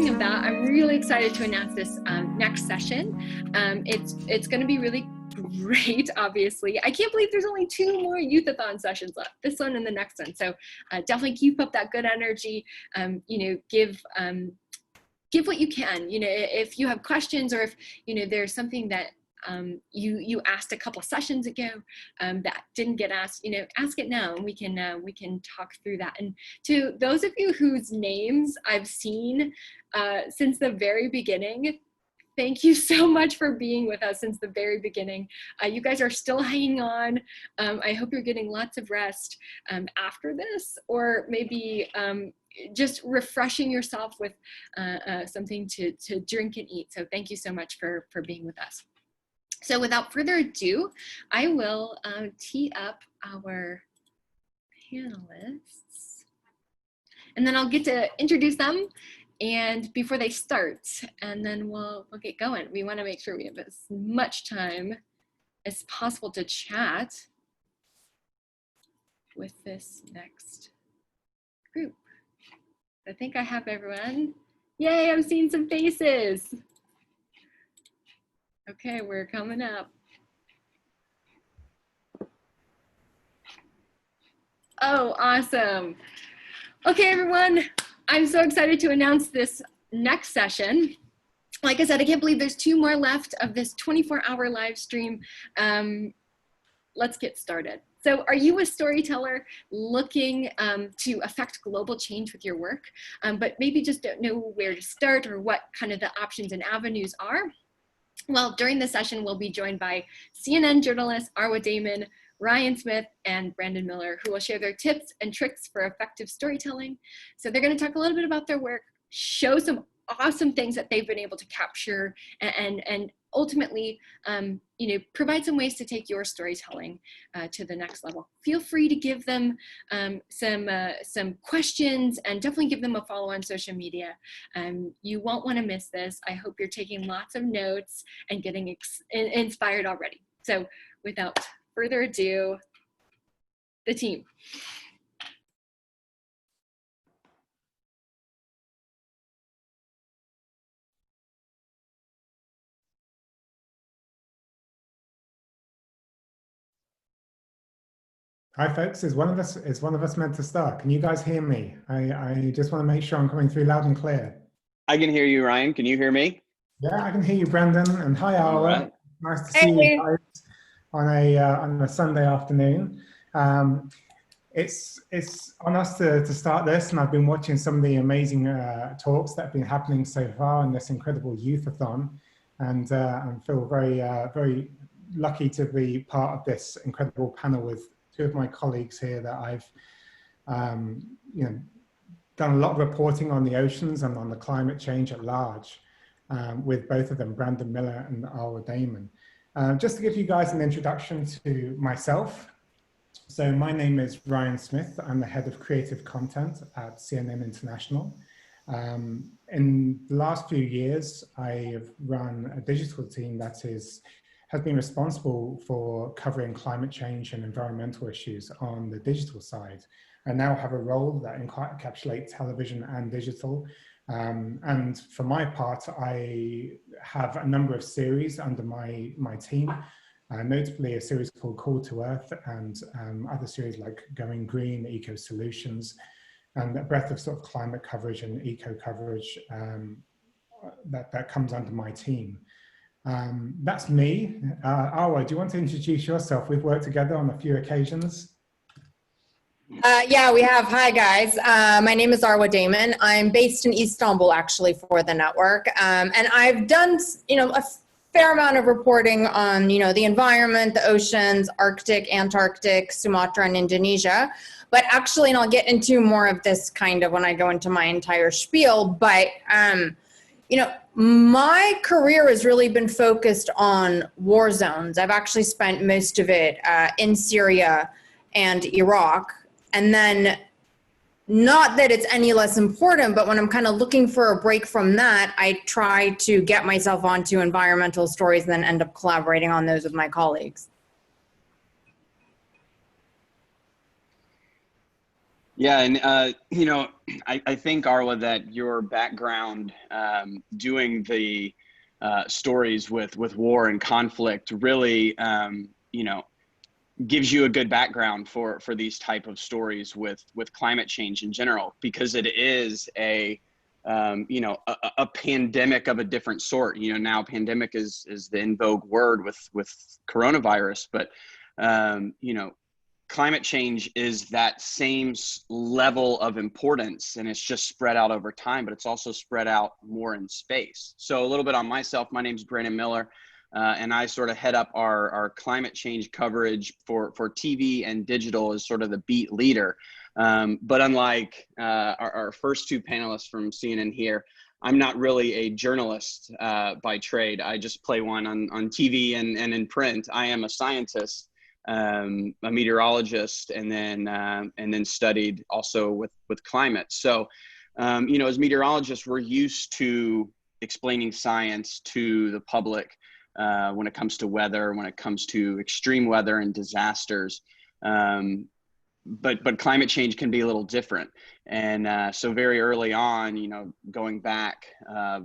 speaking of that, I'm really excited to announce this next session. It's going to be really great, obviously. I can't believe there's only 2 more Youth-A-Thon sessions left, this one and the next one. So definitely keep up that good energy. Give what you can. If you have questions, or if there's something that you asked a couple sessions ago that didn't get asked, ask it now, and we can talk through that. And to those of you whose names I've seen since the very beginning, thank you so much for being with us since the very beginning. You guys are still hanging on. I hope you're getting lots of rest after this, or maybe just refreshing yourself with something to drink and eat. So thank you so much for being with us. So without further ado, I will tee up our panelists, and then I'll get to introduce them and before they start, and then we'll get going. We want to make sure we have as much time as possible to chat with this next group. I think I have everyone. Yay, I'm seeing some faces. Okay, we're coming up. Oh, awesome. Okay, everyone, I'm so excited to announce this next session. Like I said, I can't believe there's 2 more left of this 24-hour live stream. Let's get started. So are you a storyteller looking to affect global change with your work, but maybe just don't know where to start or what kind of the options and avenues are? Well, during this session, we'll be joined by CNN journalists Arwa Damon, Ryan Smith, and Brandon Miller, who will share their tips and tricks for effective storytelling. So they're going to talk a little bit about their work, show some awesome things that they've been able to capture, and ultimately, provide some ways to take your storytelling to the next level. Feel free to give them some questions, and definitely give them a follow on social media. You won't want to miss this. I hope you're taking lots of notes and getting inspired already. So without further ado, the team. Hi folks, is one of us meant to start? Can you guys hear me? I just want to make sure I'm coming through loud and clear. I can hear you, Ryan. Can you hear me? Yeah, I can hear you, Brandon. And hi, Arwa. Right. Nice to see you guys on a Sunday afternoon. It's on us to start this, and I've been watching some of the amazing talks that have been happening so far in this incredible Youth-A-Thon, and I feel very lucky to be part of this incredible panel with 2 of my colleagues here that I've done a lot of reporting on the oceans and on the climate change at large with both of them, Brandon Miller and Arwa Damon. Just to give you guys an introduction to myself. So my name is Ryan Smith. I'm the head of creative content at CNN International. In the last few years, I have run a digital team that has been responsible for covering climate change and environmental issues on the digital side. I now have a role that encapsulates television and digital. And for my part, I have a number of series under my team, notably a series called Call to Earth, and other series like Going Green, Eco Solutions, and a breadth of sort of climate coverage and eco coverage that comes under my team. That's me. Arwa, do you want to introduce yourself? We've worked together on a few occasions. Yeah, we have. Hi, guys. My name is Arwa Damon. I'm based in Istanbul, actually, for the network. And I've done, a fair amount of reporting on, the environment, the oceans, Arctic, Antarctic, Sumatra, and Indonesia. But actually, and I'll get into more of this kind of when I go into my entire spiel, but, my career has really been focused on war zones. I've actually spent most of it in Syria and Iraq. And then, not that it's any less important, but when I'm kind of looking for a break from that, I try to get myself onto environmental stories and then end up collaborating on those with my colleagues. Yeah, and you know, I think, Arwa, that your background doing the stories with war and conflict really, you know, gives you a good background for these type of stories with climate change in general, because it is a you know, a pandemic of a different sort. You know, now pandemic is the in vogue word with coronavirus, but you know, climate change is that same level of importance, and it's just spread out over time, but it's also spread out more in space. So a little bit on myself, my name's Brandon Miller, and I sort of head up our climate change coverage for TV and digital as sort of the beat leader. But unlike our first two panelists from CNN here, I'm not really a journalist by trade. I just play one on TV and in print. I am a scientist, a meteorologist, and then studied also with climate. So, you know, as meteorologists, we're used to explaining science to the public when it comes to weather, when it comes to extreme weather and disasters. But climate change can be a little different. And so very early on, you know, going back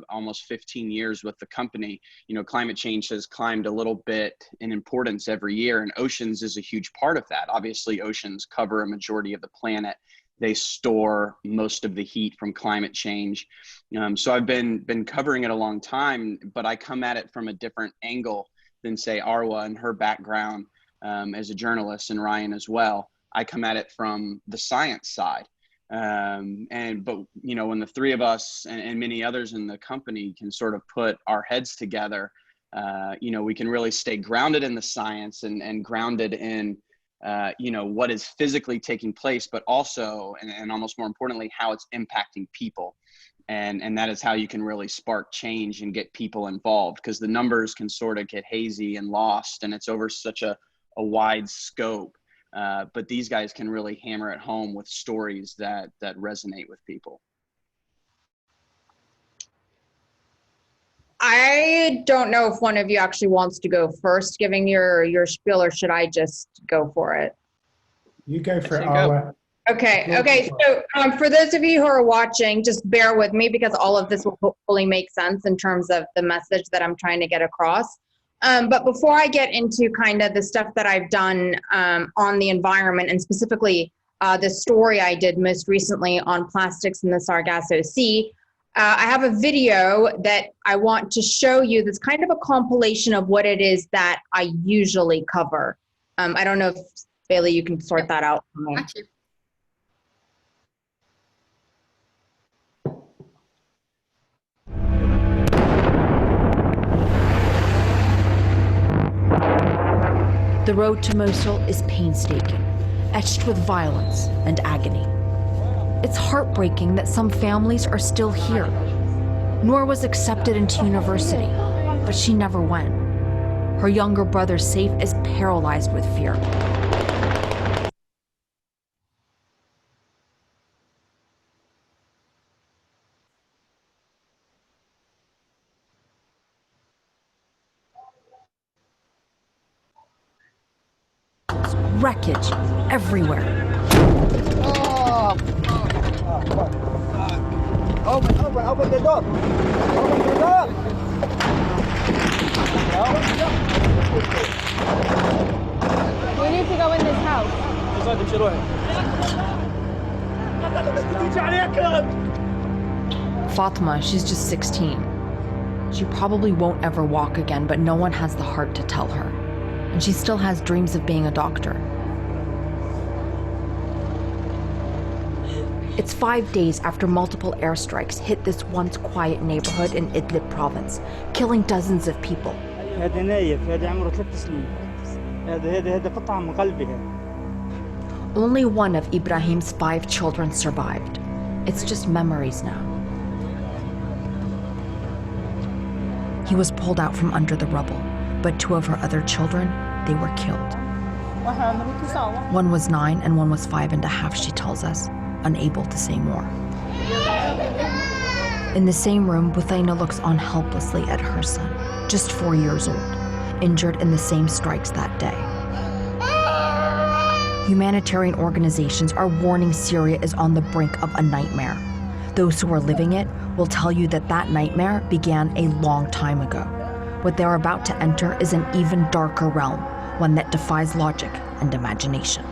almost 15 years with the company, you know, climate change has climbed a little bit in importance every year, and oceans is a huge part of that. Obviously, oceans cover a majority of the planet. They store most of the heat from climate change. So I've been covering it a long time, but I come at it from a different angle than, say, Arwa and her background as a journalist, and Ryan as well. I come at it from the science side. But you know, when the three of us and many others in the company can sort of put our heads together, you know, we can really stay grounded in the science and grounded in, you know, what is physically taking place, but also, and almost more importantly, how it's impacting people. And that is how you can really spark change and get people involved, because the numbers can sort of get hazy and lost, and it's over such a wide scope. But these guys can really hammer it home with stories that resonate with people. I don't know if one of you actually wants to go first, giving your spiel, or should I just go for it? You go for it, Arwa. Okay. So for those of you who are watching, just bear with me, because all of this will hopefully make sense in terms of the message that I'm trying to get across. But before I get into kind of the stuff that I've done on the environment, and specifically the story I did most recently on plastics in the Sargasso Sea, I have a video that I want to show you that's kind of a compilation of what it is that I usually cover. I don't know if, Bailey, you can sort that out for me. Got you. The road to Mosul is painstaking, etched with violence and agony. It's heartbreaking that some families are still here. Noor was accepted into university, but she never went. Her younger brother, Saif, is paralyzed with fear. Wreckage everywhere. Open the door. Open the door. We need to go in this house. Fatima, she's just 16. She probably won't ever walk again, but no one has the heart to tell her. And she still has dreams of being a doctor. It's 5 days after multiple airstrikes hit this once quiet neighborhood in Idlib province, killing dozens of people. Only one of Ibrahim's 5 children survived. It's just memories now. He was pulled out from under the rubble, but 2 of her other children, they were killed. One was 9 and one was 5.5, she tells us, unable to say more. In the same room, Buthaina looks on helplessly at her son, just 4 years old, injured in the same strikes that day. Humanitarian organizations are warning Syria is on the brink of a nightmare. Those who are living it will tell you that that nightmare began a long time ago. What they're about to enter is an even darker realm, one that defies logic and imagination.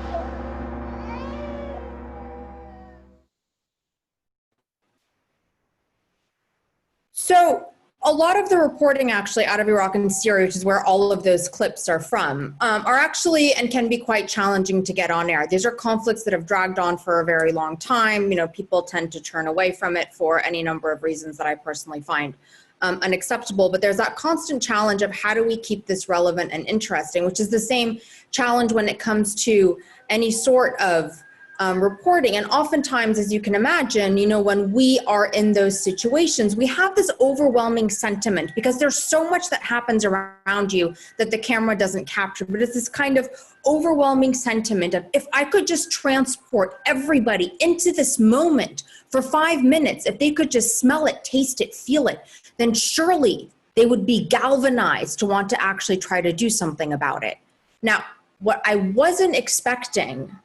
So a lot of the reporting actually out of Iraq and Syria, which is where all of those clips are from, are actually and can be quite challenging to get on air. These are conflicts that have dragged on for a very long time. You know, people tend to turn away from it for any number of reasons that I personally find unacceptable. But there's that constant challenge of how do we keep this relevant and interesting, which is the same challenge when it comes to any sort of reporting. And oftentimes, as you can imagine, you know, when we are in those situations, we have this overwhelming sentiment because there's so much that happens around you that the camera doesn't capture. But it's this kind of overwhelming sentiment of, if I could just transport everybody into this moment for 5 minutes, if they could just smell it, taste it, feel it, then surely they would be galvanized to want to actually try to do something about it. Now, what I wasn't expecting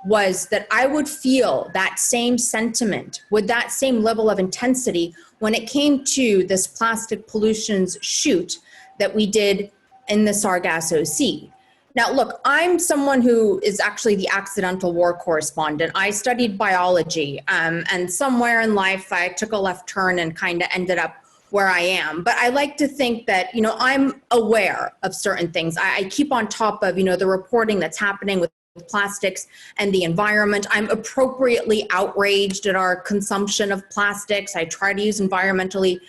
was that I would feel that same sentiment with that same level of intensity when it came to this plastic pollutions shoot that we did in the Sargasso Sea. Now, look, I'm someone who is actually the accidental war correspondent. I studied biology, and somewhere in life I took a left turn and kind of ended up where I am. But I like to think that, you know, I'm aware of certain things. I keep on top of, you know, the reporting that's happening with plastics and the environment. I'm appropriately outraged at our consumption of plastics. I try to use environmentally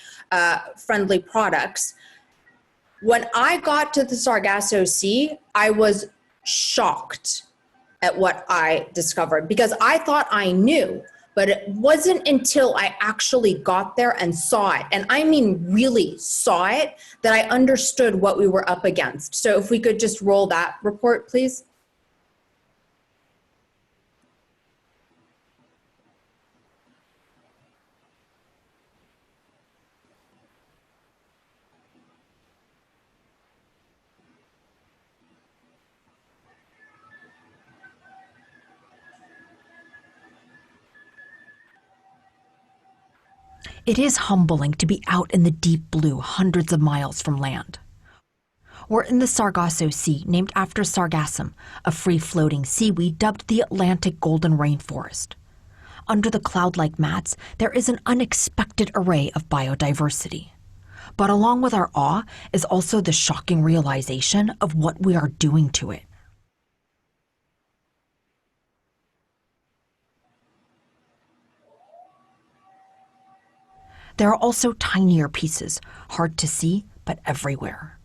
friendly products. When I got to the Sargasso Sea, I was shocked at what I discovered because I thought I knew, but it wasn't until I actually got there and saw it, and I mean really saw it, that I understood what we were up against. So if we could just roll that report, please. It is humbling to be out in the deep blue, hundreds of miles from land. We're in the Sargasso Sea, named after sargassum, a free-floating seaweed dubbed the Atlantic golden rainforest. Under the cloud-like mats, there is an unexpected array of biodiversity. But along with our awe is also the shocking realization of what we are doing to it. There are also tinier pieces, hard to see, but everywhere.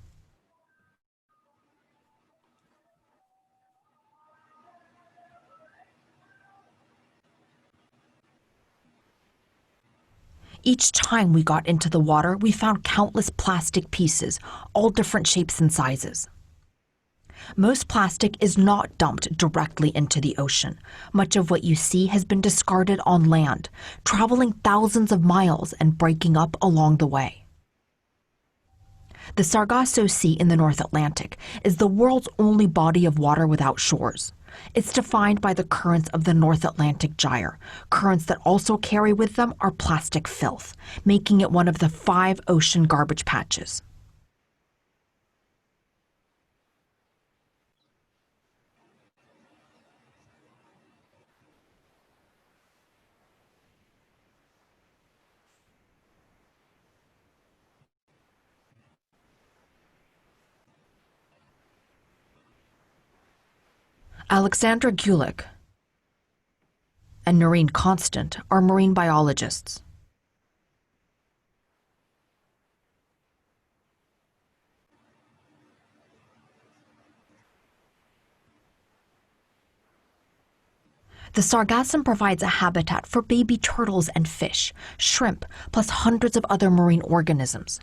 Each time we got into the water, we found countless plastic pieces, all different shapes and sizes. Most plastic is not dumped directly into the ocean. Much of what you see has been discarded on land, traveling thousands of miles and breaking up along the way. The Sargasso Sea in the North Atlantic is the world's only body of water without shores. It's defined by the currents of the North Atlantic Gyre, currents that also carry with them our plastic filth, making it one of the 5 ocean garbage patches. Alexandra Gulick and Noreen Constant are marine biologists. The sargassum provides a habitat for baby turtles and fish, shrimp, plus hundreds of other marine organisms.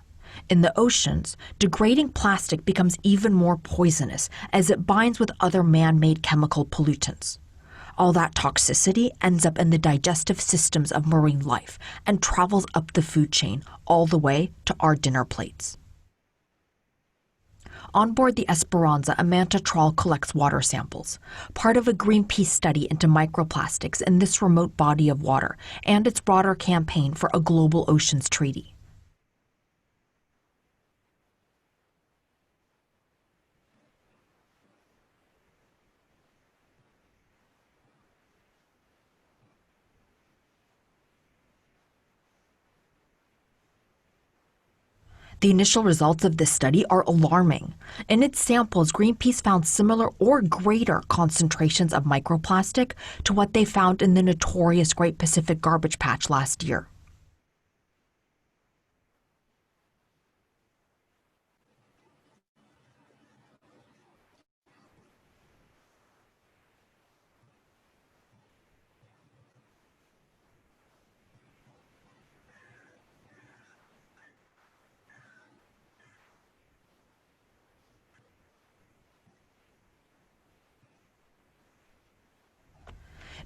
In the oceans, degrading plastic becomes even more poisonous as it binds with other man-made chemical pollutants. All that toxicity ends up in the digestive systems of marine life and travels up the food chain all the way to our dinner plates. On board the Esperanza, a manta trawl collects water samples, part of a Greenpeace study into microplastics in this remote body of water and its broader campaign for a global oceans treaty. The initial results of this study are alarming. In its samples, Greenpeace found similar or greater concentrations of microplastic to what they found in the notorious Great Pacific Garbage Patch last year.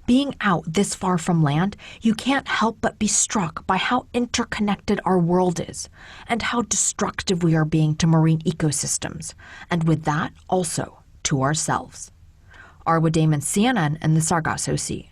Being out this far from land, you can't help but be struck by how interconnected our world is and how destructive we are being to marine ecosystems, and with that, also to ourselves. Arwa Damon, CNN, and the Sargasso Sea.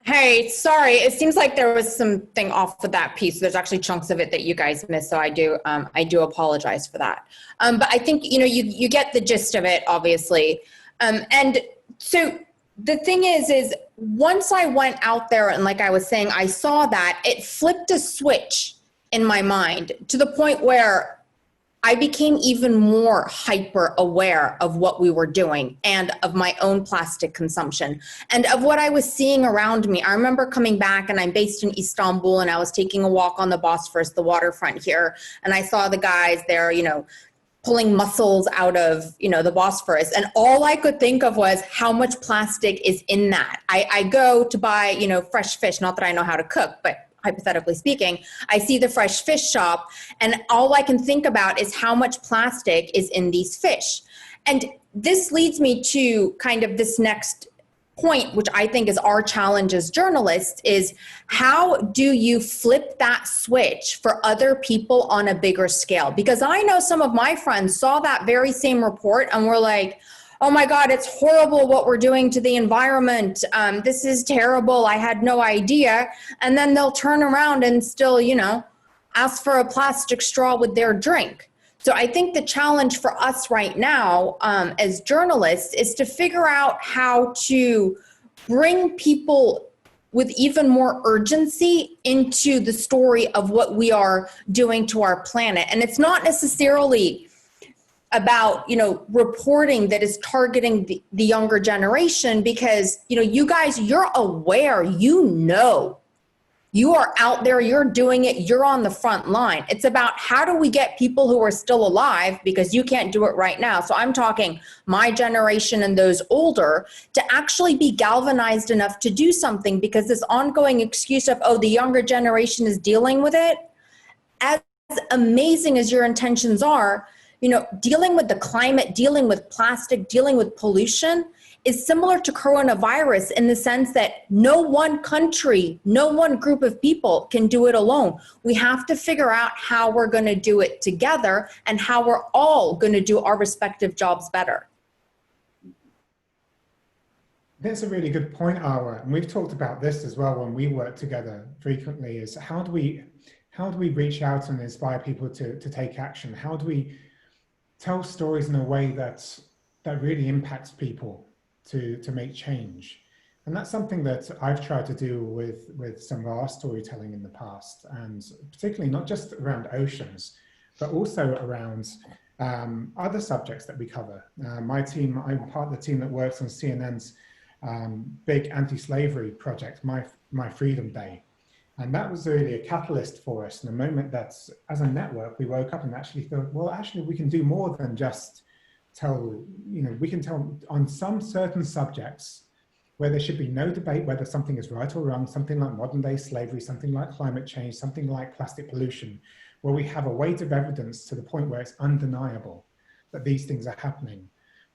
Hey, sorry, it seems like there was something off with that piece. There's actually chunks of it that you guys missed, so I do apologize for that. But I think, you get the gist of it, obviously. And so the thing is once I went out there and like I was saying, I saw that, it flipped a switch in my mind to the point where I became even more hyper aware of what we were doing and of my own plastic consumption and of what I was seeing around me. I remember coming back, and I'm based in Istanbul, and I was taking a walk on the Bosphorus, the waterfront here, and I saw the guys there, pulling mussels out of, the Bosphorus. And all I could think of was how much plastic is in that. I go to buy, fresh fish, not that I know how to cook, but hypothetically speaking, I see the fresh fish shop, and all I can think about is how much plastic is in these fish. And this leads me to kind of this next point, which I think is our challenge as journalists, is how do you flip that switch for other people on a bigger scale? Because I know some of my friends saw that very same report and were like, oh my God, it's horrible what we're doing to the environment. This is terrible. I had no idea. And then they'll turn around and still, ask for a plastic straw with their drink. So I think the challenge for us right now as journalists is to figure out how to bring people with even more urgency into the story of what we are doing to our planet. And it's not necessarily about, reporting that is targeting the younger generation, because, you guys, you're aware, you are out there, you're doing it, you're on the front line. It's about how do we get people who are still alive, because you can't do it right now. So I'm talking my generation and those older, to actually be galvanized enough to do something, because this ongoing excuse of, oh, the younger generation is dealing with it, as amazing as your intentions are, dealing with the climate, dealing with plastic, dealing with pollution is similar to coronavirus in the sense that no one country, no one group of people can do it alone. We have to figure out how we're going to do it together and how we're all going to do our respective jobs better. That's a really good point, Arwa. And we've talked about this as well when we work together frequently, is how do we reach out and inspire people to take action? How do we tell stories in a way that really impacts people to make change? And that's something that I've tried to do with some of our storytelling in the past, and particularly not just around oceans, but also around other subjects that we cover. My team, I'm part of the team that works on CNN's big anti-slavery project, My Freedom Day. And that was really a catalyst for us, in the moment that, as a network, we woke up and actually thought, well, actually, we can do more than just tell, we can tell on some certain subjects where there should be no debate whether something is right or wrong, something like modern day slavery, something like climate change, something like plastic pollution, where we have a weight of evidence to the point where it's undeniable that these things are happening.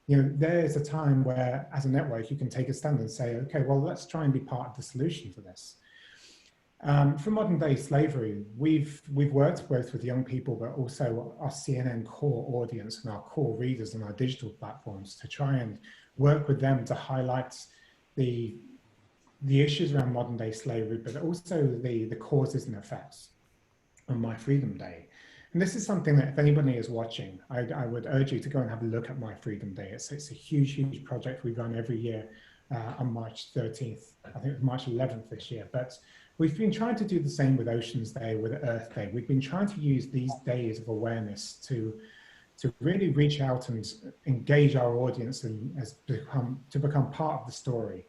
There is a time where, as a network, you can take a stand and say, okay, well, let's try and be part of the solution for this. For modern day slavery, we've worked both with young people, but also our CNN core audience and our core readers on our digital platforms to try and work with them to highlight the issues around modern day slavery, but also the causes and effects on My Freedom Day. And this is something that if anybody is watching, I would urge you to go and have a look at My Freedom Day. It's a huge, huge project we run every year on March 13th. I think it was March 11th this year. But we've been trying to do the same with Oceans Day, with Earth Day. We've been trying to use these days of awareness to really reach out and engage our audience and to become part of the story.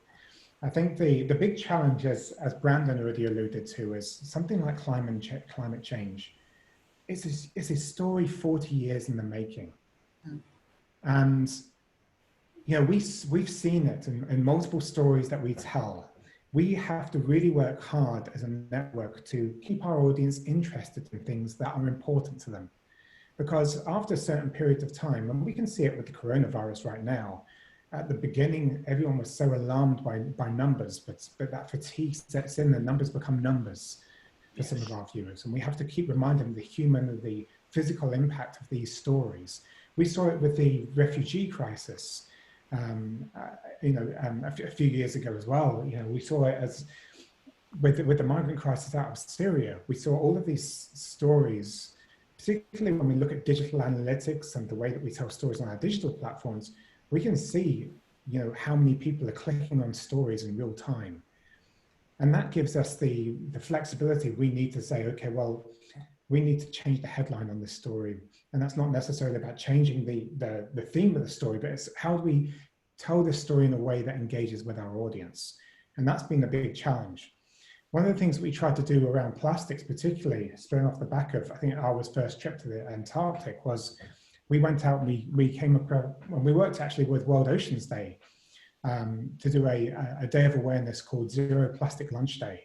I think the big challenge, as Brandon already alluded to, is something like climate change. It's a story 40 years in the making. And you know, we've seen it in multiple stories that we tell. We have to really work hard as a network to keep our audience interested in things that are important to them. Because after a certain period of time, and we can see it with the coronavirus right now, at the beginning, everyone was so alarmed by numbers, but that fatigue sets in, the numbers become numbers for some of our viewers. And we have to keep reminding them the human and the physical impact of these stories. We saw it with the refugee crisis, a few years ago as well. You know, we saw it as with the migrant crisis out of Syria. We saw all of these stories, particularly when we look at digital analytics and the way that we tell stories on our digital platforms. We can see, you know, how many people are clicking on stories in real time. And that gives us the flexibility we need to say, okay, well, we need to change the headline on this story. And that's not necessarily about changing the theme of the story, but it's how do we tell this story in a way that engages with our audience? And that's been a big challenge. One of the things that we tried to do around plastics, particularly spilling off the back of, I think, Arwa's first trip to the Antarctic, was we went out and we came across, and we worked actually with World Oceans Day to do a day of awareness called Zero Plastic Lunch Day.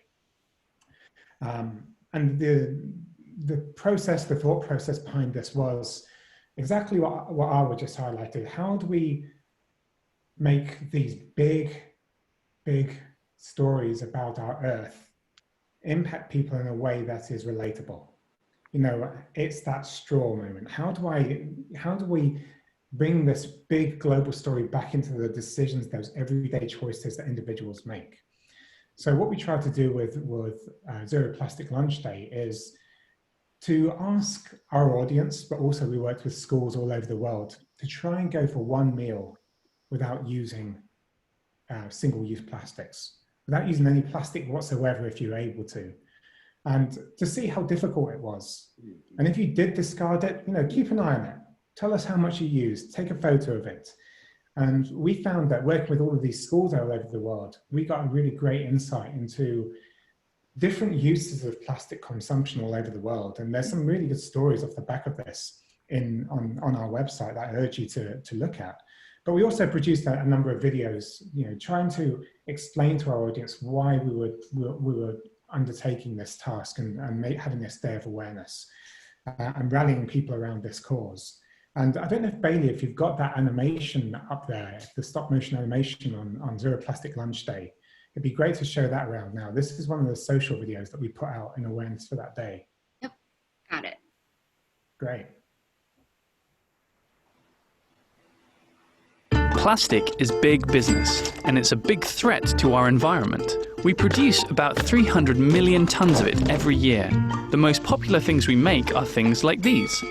And the thought process behind this was exactly what Arwa just highlighted. How do we make these big stories about our Earth impact people in a way that is relatable? You know, it's that straw moment. How do we bring this big global story back into the decisions, those everyday choices that individuals make? So what we try to do with Zero Plastic Lunch Day is to ask our audience, but also we worked with schools all over the world, to try and go for one meal without using single-use plastics, without using any plastic whatsoever if you're able to. And to see how difficult it was. And if you did discard it, you know, keep an eye on it. Tell us how much you used, take a photo of it. And we found that working with all of these schools all over the world, we got a really great insight into different uses of plastic consumption all over the world. And there's some really good stories off the back of this on our website that I urge you to look at. But we also produced a number of videos, you know, trying to explain to our audience why we were undertaking this task and having this day of awareness and rallying people around this cause. And I don't know if Bailey, if you've got that animation up there, the stop motion animation on Zero Plastic Lunch Day, it'd be great to show that around now. This is one of the social videos that we put out in awareness for that day. Yep, got it. Great. Plastic is big business, and it's a big threat to our environment. We produce about 300 million tons of it every year. The most popular things we make are things like these.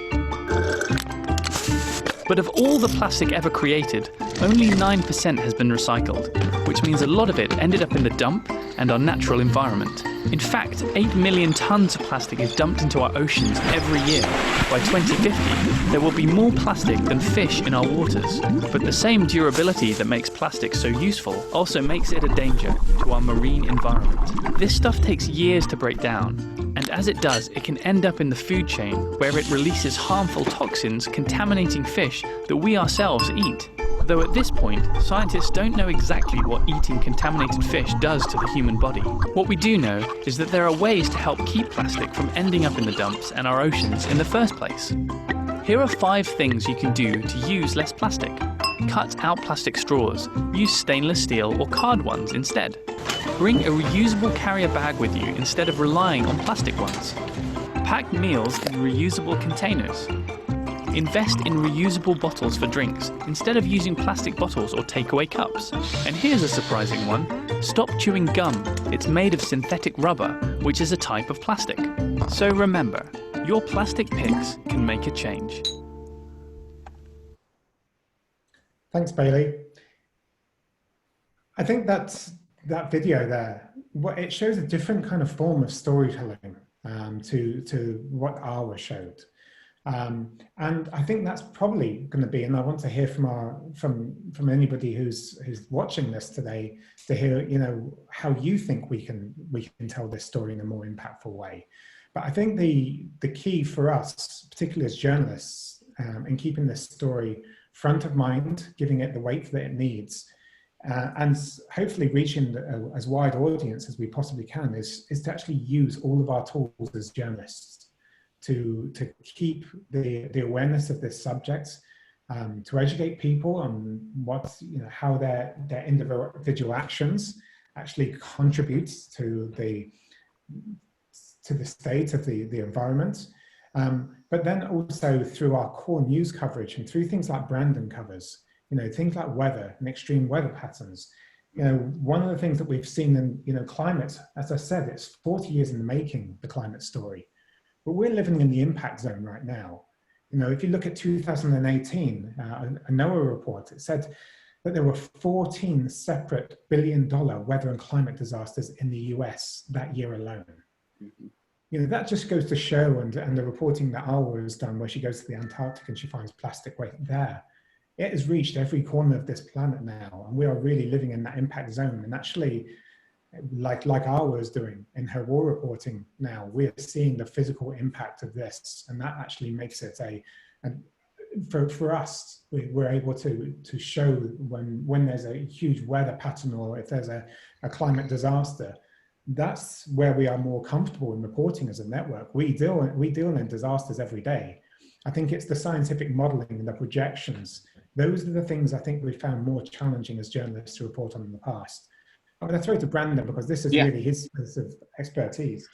But of all the plastic ever created, only 9% has been recycled, which means a lot of it ended up in the dump and our natural environment. In fact, 8 million tons of plastic is dumped into our oceans every year. By 2050, there will be more plastic than fish in our waters. But the same durability that makes plastic so useful also makes it a danger to our marine environment. This stuff takes years to break down, and as it does, it can end up in the food chain, where it releases harmful toxins contaminating fish that we ourselves eat. Though at this point, scientists don't know exactly what eating contaminated fish does to the human body. What we do know is that there are ways to help keep plastic from ending up in the dumps and our oceans in the first place. Here are 5 things you can do to use less plastic. Cut out plastic straws. Use stainless steel or card ones instead. Bring a reusable carrier bag with you instead of relying on plastic ones. Pack meals in reusable containers. Invest in reusable bottles for drinks instead of using plastic bottles or takeaway cups. And here's a surprising one. Stop chewing gum. It's made of synthetic rubber, which is a type of plastic. So remember, your plastic picks can make a change. Thanks, Bailey. I think that video there, it shows a different kind of form of storytelling to what Arwa showed. And I think that's probably going to be, and I want to hear from anybody who's watching this today to hear, you know, how you think we can tell this story in a more impactful way. But I think the key for us, particularly as journalists, in keeping this story front of mind, giving it the weight that it needs, and hopefully reaching as wide audience as we possibly can, is to actually use all of our tools as journalists to keep the awareness of this subject, to educate people on what, you know, how their individual actions actually contributes to the state of the environment, but then also through our core news coverage and through things like Brandon covers, you know, things like weather and extreme weather patterns. You know, one of the things that we've seen in, you know, climate, as I said, it's 40 years in the making, the climate story. But we're living in the impact zone right now. You know, if you look at 2018, a NOAA report, it said that there were 14 separate billion-dollar weather and climate disasters in the US that year alone. Mm-hmm. You know, that just goes to show, and the reporting that Arwa has done, where she goes to the Antarctic and she finds plastic waste there, it has reached every corner of this planet now, and we are really living in that impact zone. And actually, like Arwa is doing in her war reporting now, we are seeing the physical impact of this, and that actually makes it for us, we're able to show when there's a huge weather pattern or if there's a climate disaster. That's where we are more comfortable in reporting as a network. We deal in disasters every day. I think it's the scientific modeling and the projections. Those are the things I think we found more challenging as journalists to report on in the past. I'm going to throw it to Brandon because this is really his expertise.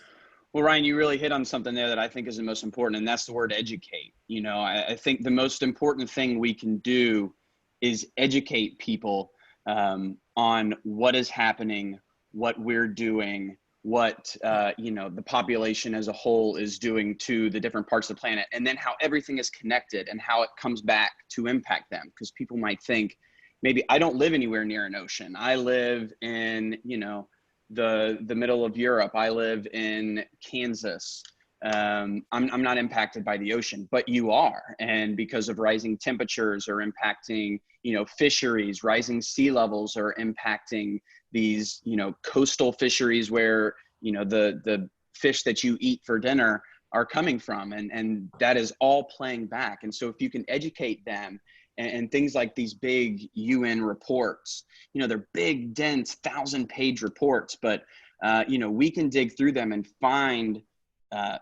Well, Ryan, you really hit on something there that I think is the most important, and that's the word educate. You know, I think the most important thing we can do is educate people on what is happening, what we're doing, what you know, the population as a whole is doing to the different parts of the planet, and then how everything is connected and how it comes back to impact them. Because people might think, maybe I don't live anywhere near an ocean. I live in, you know, the middle of Europe. I live in Kansas. I'm not impacted by the ocean, but you are. And because of rising temperatures are impacting, you know, fisheries, rising sea levels are impacting these, you know, coastal fisheries where, you know, the fish that you eat for dinner are coming from. And that is all playing back. And so if you can educate them, and things like these big UN reports, you know, they're big, dense, 1,000-page reports, but, you know, we can dig through them and find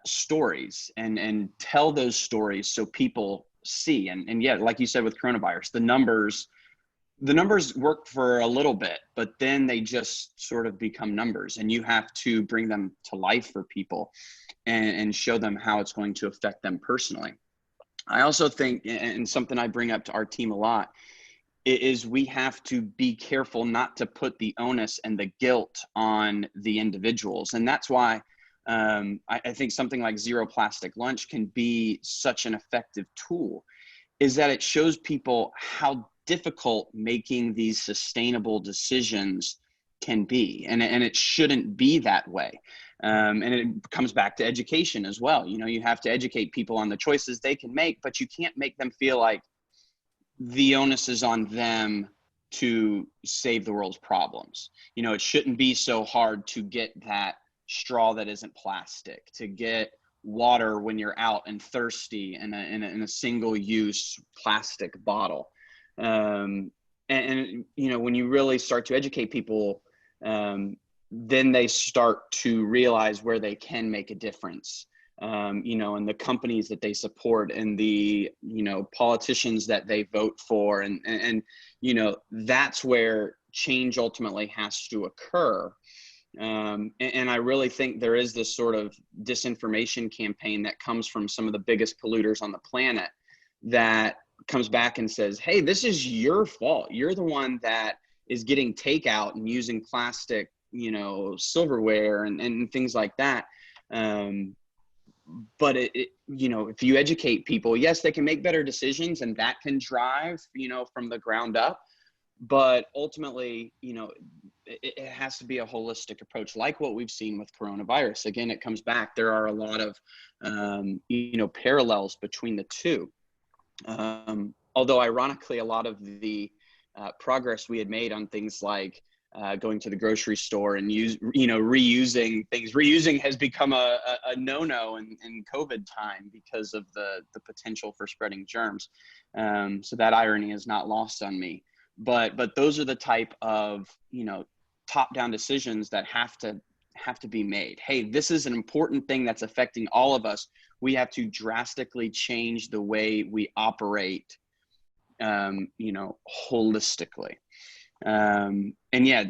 stories and tell those stories so people see. And yeah, like you said with coronavirus, the numbers work for a little bit, but then they just sort of become numbers, and you have to bring them to life for people and show them how it's going to affect them personally. I also think, and something I bring up to our team a lot, is we have to be careful not to put the onus and the guilt on the individuals. And that's why I think something like Zero Plastic Lunch can be such an effective tool, is that it shows people how difficult making these sustainable decisions can be. And it shouldn't be that way. And it comes back to education as well. You know, you have to educate people on the choices they can make, but you can't make them feel like the onus is on them to save the world's problems. You know, it shouldn't be so hard to get that straw that isn't plastic, to get water when you're out and thirsty in a single-use plastic bottle. And, you know, when you really start to educate people, then they start to realize where they can make a difference, you know, and the companies that they support and the, you know, politicians that they vote for. And, you know, that's where change ultimately has to occur. And I really think there is this sort of disinformation campaign that comes from some of the biggest polluters on the planet that comes back and says, hey, this is your fault. You're the one that is getting takeout and using plastic, silverware and things like that. But if you educate people, yes, they can make better decisions, and that can drive, from the ground up. But ultimately, it has to be a holistic approach, like what we've seen with coronavirus. Again, it comes back. There are a lot of, parallels between the two. Although ironically, a lot of the progress we had made on things like going to the grocery store and reusing things. Reusing has become a no-no in COVID time because of the potential for spreading germs. So that irony is not lost on me. But those are the type of, top-down decisions that have to be made. Hey, this is an important thing that's affecting all of us. We have to drastically change the way we operate, holistically. And yeah,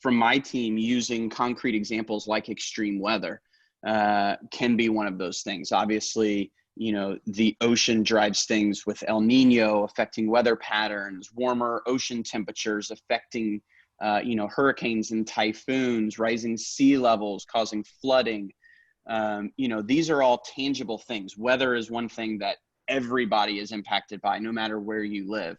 from my team, using concrete examples like extreme weather can be one of those things. Obviously, the ocean drives things with El Nino affecting weather patterns, warmer ocean temperatures affecting, hurricanes and typhoons, rising sea levels causing flooding. These are all tangible things. Weather is one thing that everybody is impacted by, no matter where you live.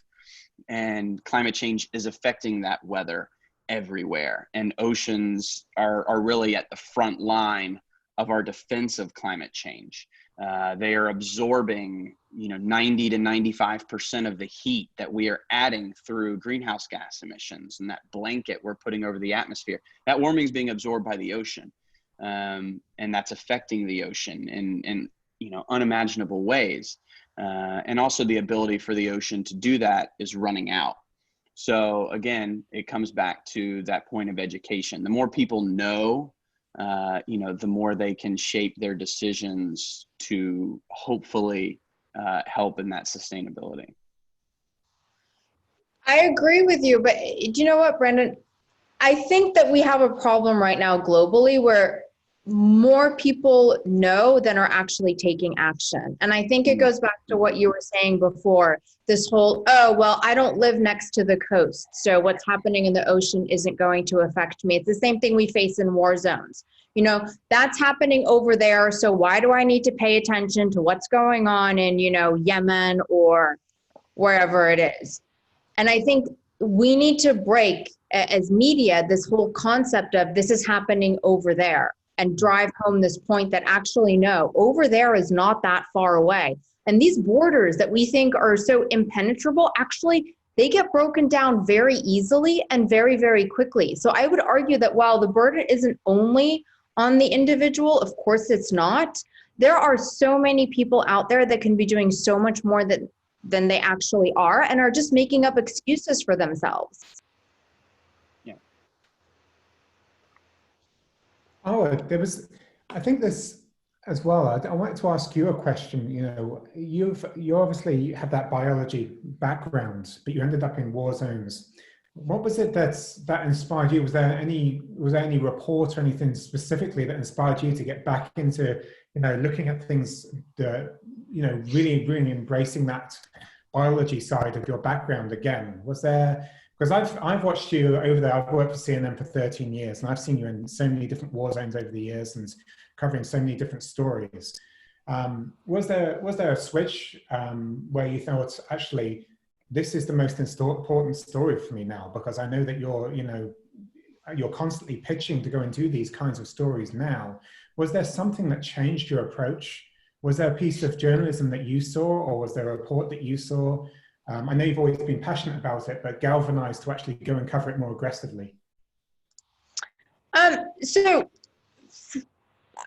And climate change is affecting that weather everywhere. And oceans are really at the front line of our defense of climate change. They are absorbing, 90 to 95% of the heat that we are adding through greenhouse gas emissions, and that blanket we're putting over the atmosphere. That warming is being absorbed by the ocean, and that's affecting the ocean in unimaginable ways. And also the ability for the ocean to do that is running out. So again, it comes back to that point of education. The more people know, the more they can shape their decisions to hopefully help in that sustainability. I agree with you, but do you know what, Brendan? I think that we have a problem right now globally where more people know than are actually taking action. And I think it goes back to what you were saying before, this whole, I don't live next to the coast, so what's happening in the ocean isn't going to affect me. It's the same thing we face in war zones. That's happening over there, so why do I need to pay attention to what's going on in, Yemen or wherever it is? And I think we need to break, as media, this whole concept of this is happening over there, and drive home this point that actually, no, over there is not that far away. And these borders that we think are so impenetrable, actually, they get broken down very easily and very, very quickly. So I would argue that while the burden isn't only on the individual, of course it's not, there are so many people out there that can be doing so much more than they actually are, and are just making up excuses for themselves. Oh, I think this as well. I wanted to ask you a question. You obviously have that biology background, but you ended up in war zones. What was it that inspired you? Was there any report or anything specifically that inspired you to get back into, looking at things that, really, really embracing that biology side of your background again? Was there? Because I've watched you over there. I've worked for CNN for 13 years, and I've seen you in so many different war zones over the years and covering so many different stories. Was there a switch where you thought, actually, this is the most important story for me now, because I know that you're constantly pitching to go and do these kinds of stories now. Was there something that changed your approach? Was there a piece of journalism that you saw, or was there a report that you saw? I know you've always been passionate about it, but galvanized to actually go and cover it more aggressively. So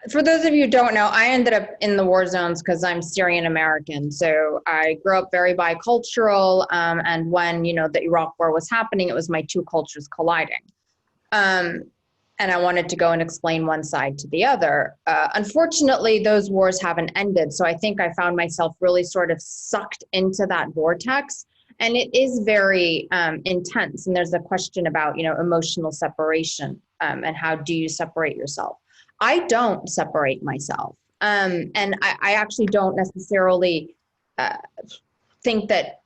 for those of you who don't know, I ended up in the war zones because I'm Syrian American. So I grew up very bicultural, and when the Iraq War was happening, it was my two cultures colliding. And I wanted to go and explain one side to the other. Unfortunately, those wars haven't ended. So I think I found myself really sort of sucked into that vortex. And it is very intense. And there's a question about, you know, emotional separation and how do you separate yourself? I don't separate myself. And I actually don't necessarily think that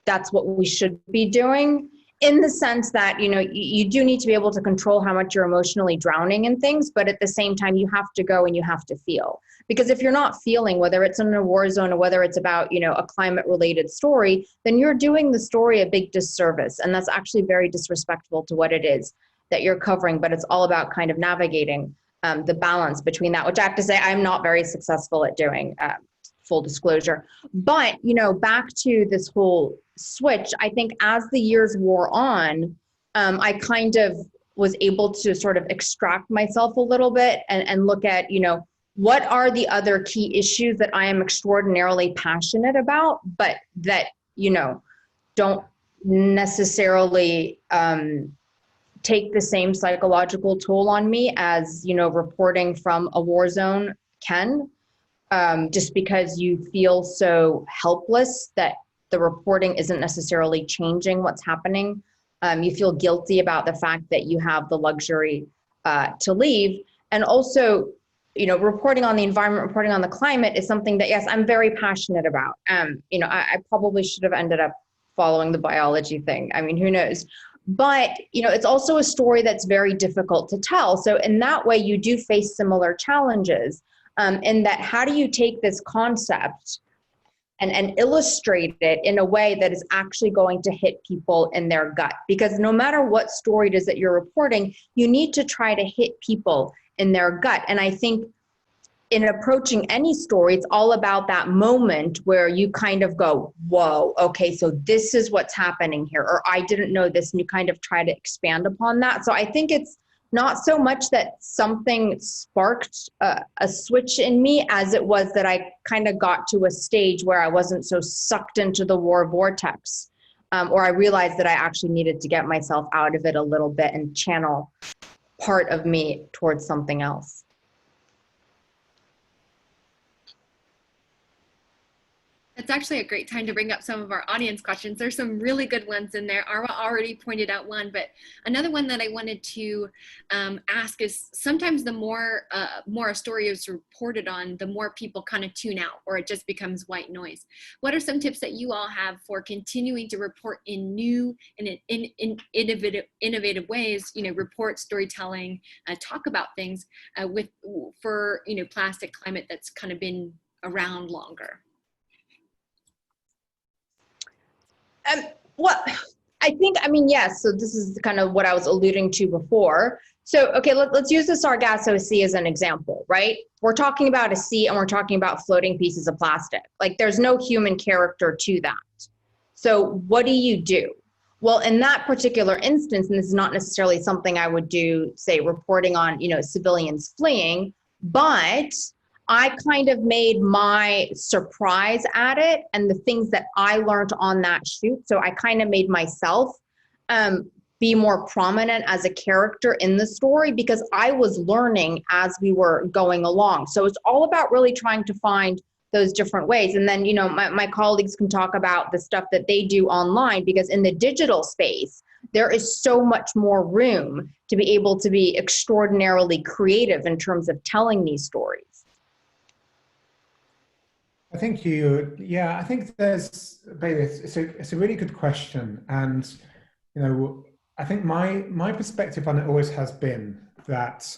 that's what we should be doing, in the sense that, you know, you do need to be able to control how much you're emotionally drowning in things, but at the same time, you have to go and you have to feel. Because if you're not feeling, whether it's in a war zone or whether it's about, you know, a climate related story, then you're doing the story a big disservice. And that's actually very disrespectful to what it is that you're covering, but it's all about kind of navigating the balance between that, which I have to say I'm not very successful at doing, full disclosure. But, you know, back to this whole switch, I think as the years wore on, I kind of was able to sort of extract myself a little bit and look at, you know, what are the other key issues that I am extraordinarily passionate about, but that, you know, don't necessarily take the same psychological toll on me as, you know, reporting from a war zone can, just because you feel so helpless that the reporting isn't necessarily changing what's happening. You feel guilty about the fact that you have the luxury to leave. And also, you know, reporting on the environment, reporting on the climate is something that, yes, I'm very passionate about. You know, I probably should have ended up following the biology thing. I mean, who knows? But, you know, it's also a story that's very difficult to tell. So in that way, you do face similar challenges. In that, how do you take this concept and illustrate it in a way that is actually going to hit people in their gut? Because no matter what story it is that you're reporting, you need to try to hit people in their gut. And I think in approaching any story, it's all about that moment where you kind of go, whoa, okay, so this is what's happening here, or I didn't know this, and you kind of try to expand upon that. So I think it's not so much that something sparked a switch in me as it was that I kind of got to a stage where I wasn't so sucked into the war vortex, or I realized that I actually needed to get myself out of it a little bit and channel part of me towards something else. It's actually a great time to bring up some of our audience questions. There's some really good ones in there. Arwa already pointed out one, but another one that I wanted to ask is sometimes the more a story is reported on, the more people kind of tune out, or it just becomes white noise. What are some tips that you all have for continuing to report in new and in innovative ways? You know, report storytelling, talk about things for you know, plastic climate that's kind of been around longer. Well, I think, I mean, yes, so this is kind of what I was alluding to before. So, okay, let's use the Sargasso Sea as an example, right? We're talking about a sea and we're talking about floating pieces of plastic. Like, there's no human character to that. So what do? Well, in that particular instance, and this is not necessarily something I would do, say, reporting on, you know, civilians fleeing, but I kind of made my surprise at it and the things that I learned on that shoot. So I kind of made myself be more prominent as a character in the story because I was learning as we were going along. So it's all about really trying to find those different ways. And then, you know, my colleagues can talk about the stuff that they do online, because in the digital space, there is so much more room to be able to be extraordinarily creative in terms of telling these stories. I think I think there's, baby, it's a really good question. And, you know, I think my perspective on it always has been that